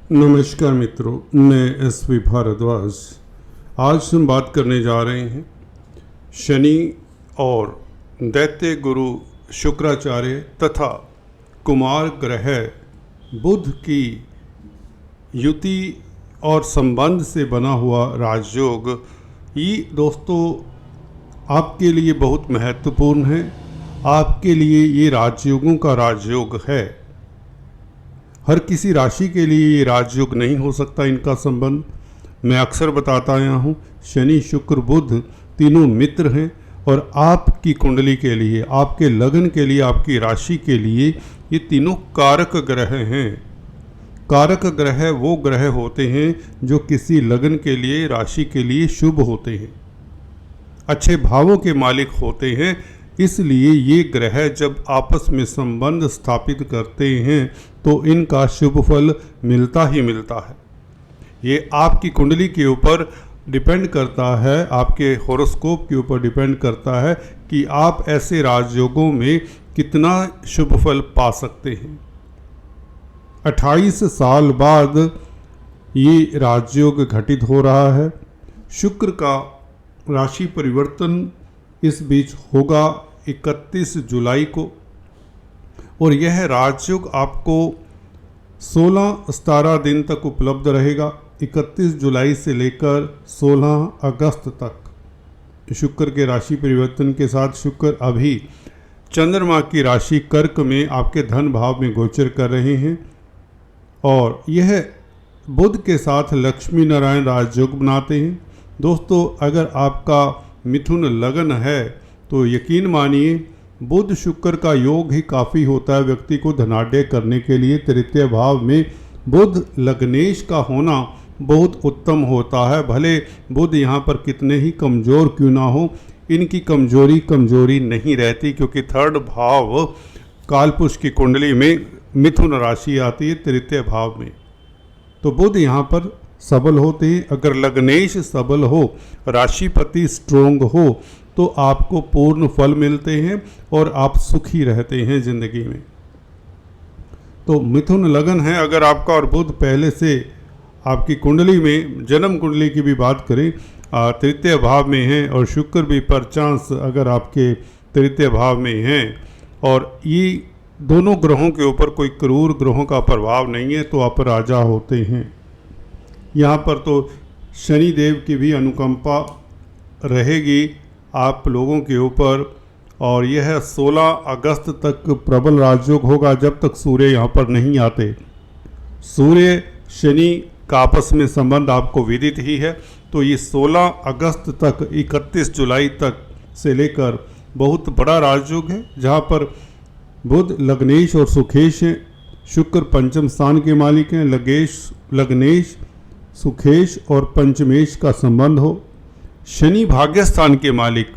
नमस्कार मित्रों, मैं एसवी भारद्वाज। आज हम बात करने जा रहे हैं शनि और दैत्य गुरु शुक्राचार्य तथा कुमार ग्रह बुध की युति और संबंध से बना हुआ राजयोग। ये दोस्तों आपके लिए बहुत महत्वपूर्ण है। आपके लिए ये राजयोगों का राजयोग है। हर किसी राशि के लिए ये राजयोग नहीं हो सकता इनका संबंध। मैं अक्सर बताता आया हूँ, शनि शुक्र बुध तीनों मित्र हैं और आपकी कुंडली के लिए, आपके लगन के लिए, आपकी राशि के लिए ये तीनों कारक ग्रह हैं। कारक ग्रह वो ग्रह होते हैं जो किसी लगन के लिए, राशि के लिए शुभ होते हैं, अच्छे भावों के मालिक होते हैं। इसलिए ये ग्रह जब आपस में संबंध स्थापित करते हैं तो इनका शुभ फल मिलता ही मिलता है। ये आपकी कुंडली के ऊपर डिपेंड करता है, आपके हॉरोस्कोप के ऊपर डिपेंड करता है कि आप ऐसे राजयोगों में कितना शुभ फल पा सकते हैं। 28 साल बाद ये राजयोग घटित हो रहा है। शुक्र का राशि परिवर्तन इस बीच होगा 31 जुलाई को और यह राजयोग आपको 16-17 दिन तक उपलब्ध रहेगा। 31 जुलाई से लेकर 16 अगस्त तक शुक्र के राशि परिवर्तन के साथ शुक्र अभी चंद्रमा की राशि कर्क में आपके धन भाव में गोचर कर रहे हैं और यह बुध के साथ लक्ष्मी नारायण राजयोग बनाते हैं। दोस्तों, अगर आपका मिथुन लगन है तो यकीन मानिए बुध शुक्र का योग ही काफ़ी होता है व्यक्ति को धनाढ़ करने के लिए। तृतीय भाव में बुध लग्नेश का होना बहुत उत्तम होता है। भले बुध यहाँ पर कितने ही कमज़ोर क्यों ना हो, इनकी कमजोरी नहीं रहती, क्योंकि थर्ड भाव कालपुरुष की कुंडली में मिथुन राशि आती है तृतीय भाव में, तो बुध यहाँ पर सबल होते हैं। अगर लग्नेश सबल हो, राशिपति स्ट्रोंग हो, तो आपको पूर्ण फल मिलते हैं और आप सुखी रहते हैं जिंदगी में। तो मिथुन लगन है अगर आपका और बुध पहले से आपकी कुंडली में, जन्म कुंडली की भी बात करें, तृतीय भाव में है और शुक्र भी परचांस अगर आपके तृतीय भाव में हैं और ये दोनों ग्रहों के ऊपर कोई क्रूर ग्रहों का प्रभाव नहीं है, तो आप राजा होते हैं। यहाँ पर तो शनि देव की भी अनुकंपा रहेगी आप लोगों के ऊपर और यह 16 अगस्त तक प्रबल राजयोग होगा जब तक सूर्य यहाँ पर नहीं आते। सूर्य शनि का आपस में संबंध आपको विदित ही है, तो ये 16 अगस्त तक 31 जुलाई तक से लेकर बहुत बड़ा राजयोग है, जहाँ पर बुध लग्नेश और सुखेश हैं। शुक्र पंचम स्थान के मालिक हैं। लग्नेश सुखेश और पंचमेश का संबंध हो। शनि भाग्य स्थान के मालिक,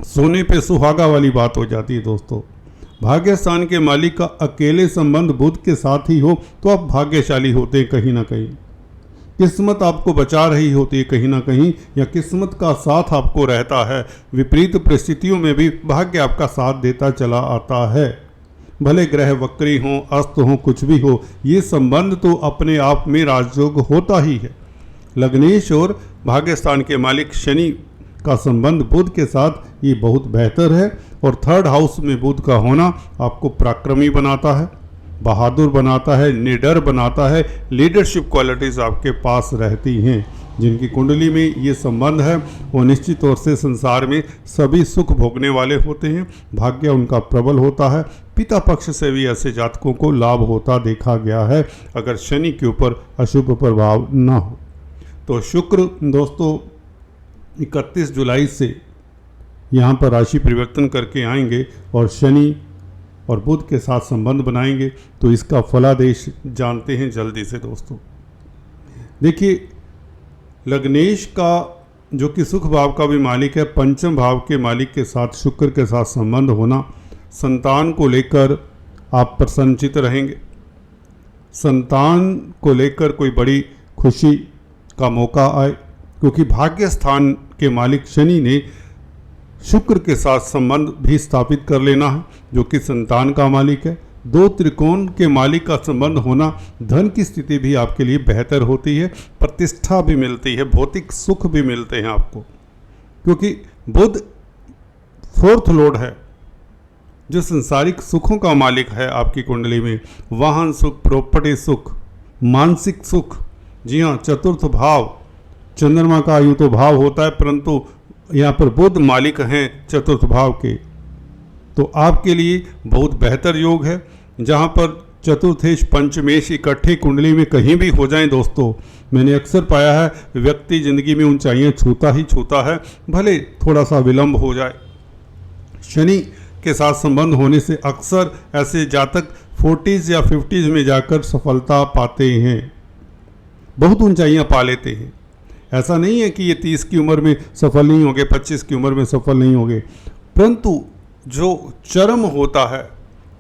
सोने पे सुहागा वाली बात हो जाती है दोस्तों। भाग्य स्थान के मालिक का अकेले संबंध बुध के साथ ही हो तो आप भाग्यशाली होते हैं कहीं ना कहीं। किस्मत आपको बचा रही होती है कहीं ना कहीं, या किस्मत का साथ आपको रहता है। विपरीत परिस्थितियों में भी भाग्य आपका साथ देता चला आता है। भले ग्रह वक्री हों, अस्त हों, कुछ भी हो, ये संबंध तो अपने आप में राजयोग होता ही है। लग्नेश और भाग्यस्थान के मालिक शनि का संबंध बुध के साथ ये बहुत बेहतर है और थर्ड हाउस में बुध का होना आपको पराक्रमी बनाता है, बहादुर बनाता है, निडर बनाता है। लीडरशिप क्वालिटीज़ आपके पास रहती हैं। जिनकी कुंडली में ये संबंध है वो निश्चित तौर से संसार में सभी सुख भोगने वाले होते हैं। भाग्य उनका प्रबल होता है। पिता पक्ष से भी ऐसे जातकों को लाभ होता देखा गया है अगर शनि के ऊपर अशुभ प्रभाव न हो। तो शुक्र दोस्तों 31 जुलाई से यहाँ पर राशि परिवर्तन करके आएंगे और शनि और बुध के साथ संबंध बनाएंगे, तो इसका फलादेश जानते हैं जल्दी से दोस्तों। देखिए, लग्नेश का जो कि सुख भाव का भी मालिक है, पंचम भाव के मालिक के साथ शुक्र के साथ संबंध होना, संतान को लेकर आप प्रसन्नचित रहेंगे। संतान को लेकर कोई बड़ी खुशी का मौका आए, क्योंकि भाग्य स्थान के मालिक शनि ने शुक्र के साथ संबंध भी स्थापित कर लेना है, जो कि संतान का मालिक है। दो त्रिकोण के मालिक का संबंध होना, धन की स्थिति भी आपके लिए बेहतर होती है, प्रतिष्ठा भी मिलती है, भौतिक सुख भी मिलते हैं आपको, क्योंकि बुध फोर्थ लॉर्ड है जो संसारिक सुखों का मालिक है आपकी कुंडली में। वाहन सुख, प्रॉपर्टी सुख, मानसिक सुख। जी हाँ, चतुर्थ भाव, चंद्रमा का यूं तो भाव होता है, परंतु यहाँ पर बुध मालिक हैं चतुर्थ भाव के, तो आपके लिए बहुत बेहतर योग है। जहाँ पर चतुर्थेश पंचमेश इकट्ठे कुंडली में कहीं भी हो जाएं दोस्तों, मैंने अक्सर पाया है व्यक्ति जिंदगी में ऊंचाइयां छूता ही छूता है, भले थोड़ा सा विलंब हो जाए। शनि के साथ संबंध होने से अक्सर ऐसे जातक 40s या 50s में जाकर सफलता पाते हैं, बहुत ऊंचाइयां पा लेते हैं। ऐसा नहीं है कि ये 30 की उम्र में सफल नहीं होंगे, 25 की उम्र में सफल नहीं होंगे, परंतु जो चरम होता है,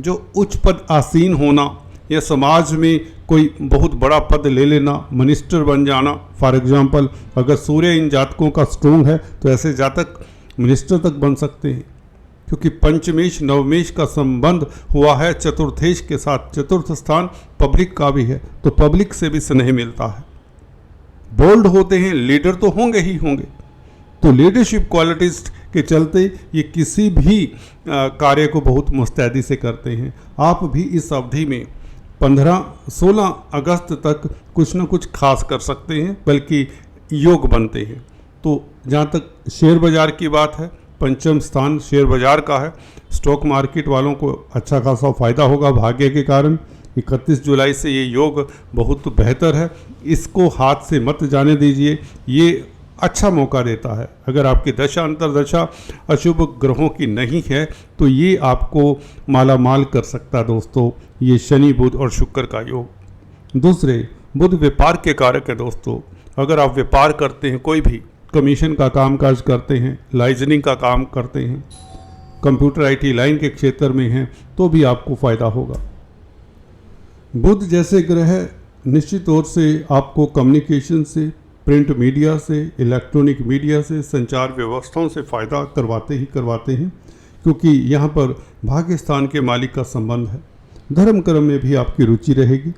जो उच्च पद आसीन होना या समाज में कोई बहुत बड़ा पद ले लेना, मिनिस्टर बन जाना, फॉर एग्जांपल अगर सूर्य इन जातकों का स्ट्रोंग है तो ऐसे जातक मिनिस्टर तक बन सकते हैं, क्योंकि पंचमेश नवमेश का संबंध हुआ है चतुर्थेश के साथ। चतुर्थ स्थान पब्लिक का भी है, तो पब्लिक से भी स्नेह मिलता है। बोल्ड होते हैं, लीडर तो होंगे ही होंगे, तो लीडरशिप क्वालिटीज के चलते ये किसी भी कार्य को बहुत मुस्तैदी से करते हैं। आप भी इस अवधि में 15-16 अगस्त तक कुछ न कुछ खास कर सकते हैं, बल्कि योग बनते हैं। तो जहाँ तक शेयर बाज़ार की बात है, पंचम स्थान शेयर बाज़ार का है, स्टॉक मार्केट वालों को अच्छा खासा फ़ायदा होगा भाग्य के कारण। 31 जुलाई से ये योग बहुत बेहतर है, इसको हाथ से मत जाने दीजिए, ये अच्छा मौका देता है। अगर आपकी दशा अंतर्दशा अशुभ ग्रहों की नहीं है तो ये आपको माला माल कर सकता है दोस्तों, ये शनि बुध और शुक्र का योग। दूसरे, बुध व्यापार के कारक है दोस्तों। अगर आप व्यापार करते हैं, कोई भी कमीशन का कामकाज करते हैं, लाइजनिंग का काम करते हैं, कंप्यूटर IT लाइन के क्षेत्र में हैं, तो भी आपको फ़ायदा होगा। बुध जैसे ग्रह निश्चित तौर से आपको कम्युनिकेशन से, प्रिंट मीडिया से, इलेक्ट्रॉनिक मीडिया से, संचार व्यवस्थाओं से फ़ायदा करवाते हैं, क्योंकि यहाँ पर भाग्य स्थान के मालिक का संबंध है। धर्म कर्म में भी आपकी रुचि रहेगी,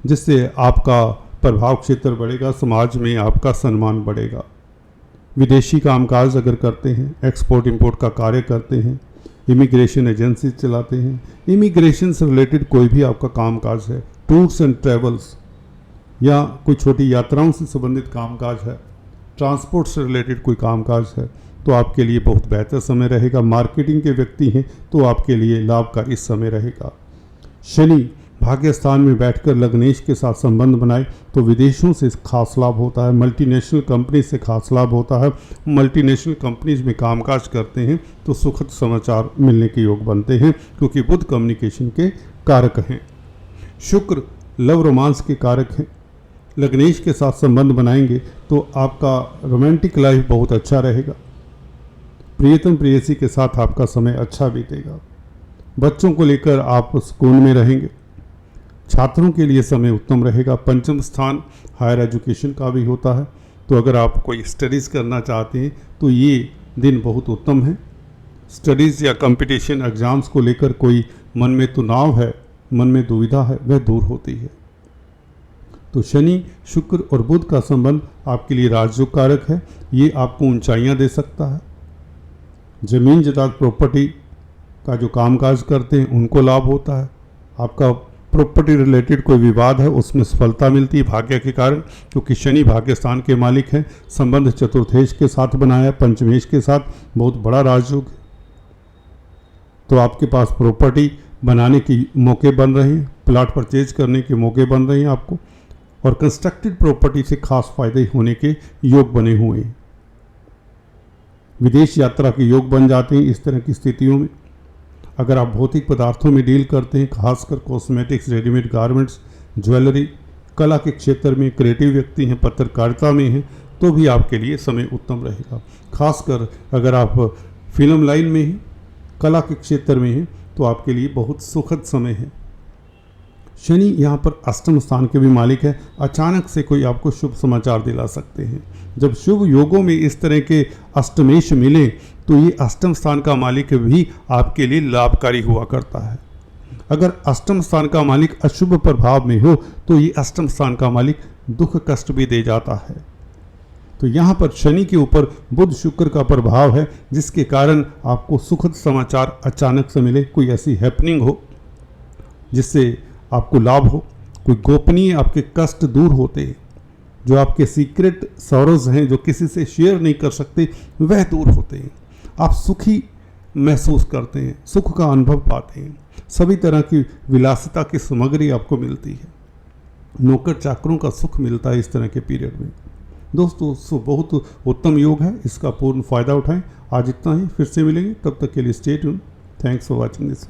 जिससे आपका प्रभाव क्षेत्र बढ़ेगा, समाज में आपका सम्मान बढ़ेगा। विदेशी कामकाज अगर करते हैं, एक्सपोर्ट इंपोर्ट का कार्य करते हैं, इमिग्रेशन एजेंसी चलाते हैं, इमिग्रेशन से रिलेटेड कोई भी आपका कामकाज है, टूर्स एंड ट्रैवल्स या कोई छोटी यात्राओं से संबंधित कामकाज है, ट्रांसपोर्ट से रिलेटेड कोई कामकाज है, तो आपके लिए बहुत बेहतर समय रहेगा। मार्केटिंग के व्यक्ति हैं तो आपके लिए लाभकारी समय रहेगा। शनि भाग्य स्थान में बैठकर लग्नेश के साथ संबंध बनाए तो विदेशों से खास लाभ होता है, मल्टीनेशनल कंपनी से खास लाभ होता है। मल्टीनेशनल कंपनीज में कामकाज करते हैं तो सुखद समाचार मिलने के योग बनते हैं, क्योंकि बुध कम्युनिकेशन के कारक हैं। शुक्र लव रोमांस के कारक हैं। लग्नेश के साथ संबंध बनाएंगे तो आपका रोमांटिक लाइफ बहुत अच्छा रहेगा। प्रियतम प्रेयसी के साथ आपका समय अच्छा बीतेगा। बच्चों को लेकर आप सुकून में रहेंगे। छात्रों के लिए समय उत्तम रहेगा। पंचम स्थान हायर एजुकेशन का भी होता है, तो अगर आप कोई स्टडीज़ करना चाहते हैं तो ये दिन बहुत उत्तम है। स्टडीज़ या कंपटीशन एग्ज़ाम्स को लेकर कोई मन में तनाव है, मन में दुविधा है, वह दूर होती है। तो शनि, शुक्र और बुध का संबंध आपके लिए राजयोग कारक है, ये आपको ऊंचाइयां दे सकता है। जमीन जायदाद प्रॉपर्टी का जो कामकाज करते हैं उनको लाभ होता है। आपका प्रॉपर्टी रिलेटेड कोई विवाद है उसमें सफलता मिलती है भाग्य के कारण, क्योंकि शनि भाग्य स्थान के मालिक हैं। संबंध चतुर्थेश के साथ बनाया, पंचमेश के साथ, बहुत बड़ा राजयोग है। तो आपके पास प्रॉपर्टी बनाने के मौके बन रहे हैं, प्लाट परचेज करने के मौके बन रहे हैं आपको, और कंस्ट्रक्टेड प्रॉपर्टी से खास फायदे होने के योग बने हुए हैं। विदेश यात्रा के योग बन जाते हैं इस तरह की स्थितियों में। अगर आप भौतिक पदार्थों में डील करते हैं, खासकर कॉस्मेटिक्स, रेडीमेड गारमेंट्स, ज्वेलरी, कला के क्षेत्र में क्रिएटिव व्यक्ति हैं, पत्रकारिता में हैं, तो भी आपके लिए समय उत्तम रहेगा। खासकर अगर आप फिल्म लाइन में हैं, कला के क्षेत्र में हैं, तो आपके लिए बहुत सुखद समय है। शनि यहाँ पर अष्टम स्थान के भी मालिक है। अचानक से कोई आपको शुभ समाचार दिला सकते हैं। जब शुभ योगों में इस तरह के अष्टमेश मिले तो ये अष्टम स्थान का मालिक भी आपके लिए लाभकारी हुआ करता है। अगर अष्टम स्थान का मालिक अशुभ प्रभाव में हो तो ये अष्टम स्थान का मालिक दुख कष्ट भी दे जाता है। तो यहाँ पर शनि के ऊपर बुध शुक्र का प्रभाव है, जिसके कारण आपको सुखद समाचार अचानक से मिले, कोई ऐसी हैपनिंग हो जिससे आपको लाभ हो, कोई गोपनीय आपके कष्ट दूर होते हैं, जो आपके सीक्रेट सॉरोज हैं जो किसी से शेयर नहीं कर सकते वह दूर होते हैं, आप सुखी महसूस करते हैं, सुख का अनुभव पाते हैं, सभी तरह की विलासिता की सामग्री आपको मिलती है, नौकर चाकरों का सुख मिलता है इस तरह के पीरियड में। दोस्तों बहुत उत्तम योग है, इसका पूर्ण फायदा उठाएं। आज इतना ही, फिर से मिलेंगे, तब तक के लिए stay tune. Thanks for watching this.